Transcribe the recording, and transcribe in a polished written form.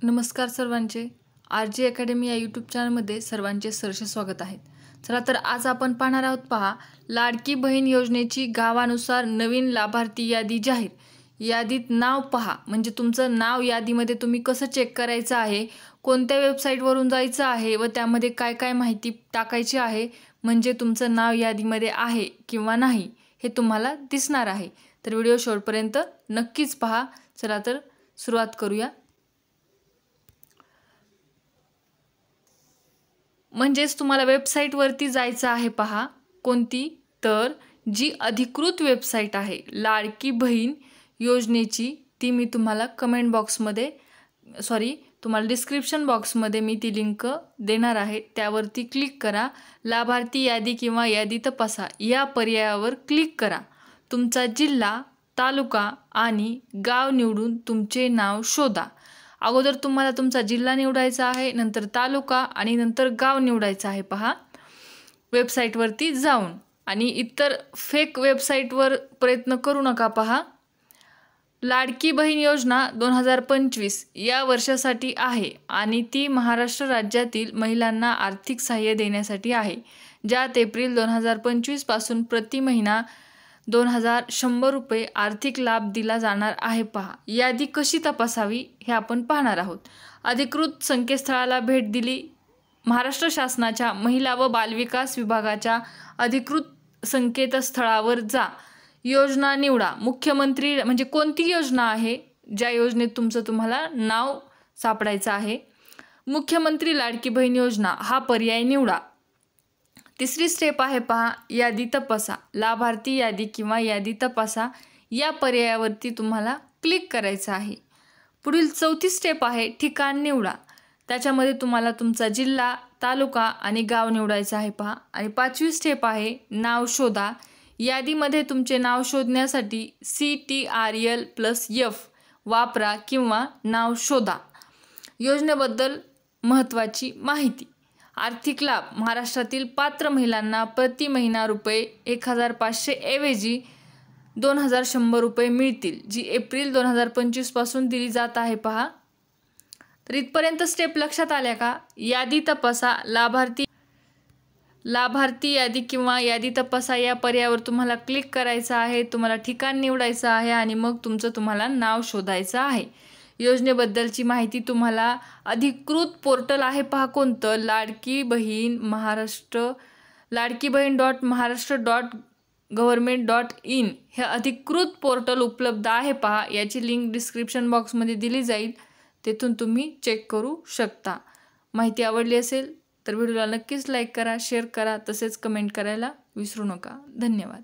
नमस्कार सर्वांचे. RJ academy या यूट्यूब चॅनलमध्ये सर्वांचे सहर्ष स्वागत आहे. चला तर आज आपण पाहणार आहोत पहा लाडकी बहीण योजनेची गावानुसार नवीन लाभार्थी यादी जाहीर. यादीत नाव पहा, म्हणजे तुमचं नाव यादीमध्ये तुम्ही कसं चेक करायचं आहे, कोणत्या वेबसाईटवरून जायचं आहे व त्यामध्ये काय काय माहिती टाकायची आहे, म्हणजे तुमचं नाव यादीमध्ये आहे किंवा नाही हे तुम्हाला दिसणार आहे. तर व्हिडिओ शेवटपर्यंत नक्कीच पहा. चला तर सुरुवात करूया. म्हणजेच तुम्हाला वेबसाईटवरती जायचं आहे पहा. कोणती? तर जी अधिकृत वेबसाईट आहे लाडकी बहीण योजनेची, ती मी तुम्हाला कमेंट बॉक्समध्ये तुम्हाला डिस्क्रिप्शन बॉक्समध्ये मी ती लिंक देणार आहे. त्यावरती क्लिक करा. लाभार्थी यादी किंवा यादी तपासा या पर्यायावर क्लिक करा. तुमचा जिल्हा, तालुका आणि गाव निवडून तुमचे नाव शोधा. अगोदर तुम्हाला तुमचा जिल्हा निवडायचा आहे, नंतर तालुका आणि नंतर गाव निवडायचं आहे पहा वेबसाईटवरती जाऊन. आणि इतर फेक वेबसाईटवर प्रयत्न करू नका पहा. लाडकी बहीण योजना 2025 या वर्षासाठी आहे आणि ती महाराष्ट्र राज्यातील महिलांना आर्थिक सहाय्य देण्यासाठी आहे, ज्यात एप्रिल 2025 पासून प्रति महिना 2100 रुपये आर्थिक लाभ दिला जाणार आहे पहा. यादी कशी तपासावी हे आपण पाहणार आहोत. अधिकृत संकेतस्थळाला भेट दिली. महाराष्ट्र शासनाच्या महिला व बालविकास विभागाच्या अधिकृत संकेतस्थळावर जा. योजना निवडा. मुख्यमंत्री म्हणजे कोणती योजना आहे, ज्या योजनेत तुम्हाला नाव सापडायचं आहे. मुख्यमंत्री लाडकी बहीण योजना हा पर्याय निवडा. तिसरी स्टेप आहे पहा यादी तपासा. लाभार्थी यादी किंवा यादी तपासा या पर्यायावरती तुम्हाला क्लिक करायचं आहे. पुढील चौथी स्टेप आहे ठिकाण निवडा. त्याच्यामध्ये तुम्हाला तुमचा जिल्हा, तालुका आणि गाव निवडायचं आहे पहा. आणि पाचवी स्टेप आहे नाव शोधा. यादीमध्ये तुमचे नाव शोधण्यासाठी CTRL+F वापरा किंवा नाव शोधा. योजनेबद्दल महत्त्वाची माहिती. आर्थिक लाभ. महाराष्ट्रातील पात्र महिलांना प्रति महिना रुपये 1500 ऐवजी 2100 रुपये मिळतील, जी एप्रिल 2025 पासून दिली जात आहे पहा. तर इथपर्यंत स्टेप लक्षात आल्या का? यादी तपासा. लाभार्थी यादी किंवा यादी तपासा या पर्यायावर तुम्हाला क्लिक करायचं आहे. तुम्हाला ठिकाण निवडायचं आहे आणि मग तुम्हाला नाव शोधायचं आहे. योजनेबद्दलची माहिती तुम्हाला अधिकृत पोर्टल आहे पहा कोणतं, लाडकी बहीण .महाराष्ट्र.gov.in हे अधिकृत पोर्टल उपलब्ध आहे पहा. याची लिंक डिस्क्रिप्शन बॉक्समध्ये दिली जाईल, तेथून तुम्ही चेक करू शकता. माहिती आवडली असेल तर व्हिडिओला नक्कीच लाईक करा, शेअर करा, तसेच कमेंट करायला विसरू नका. धन्यवाद.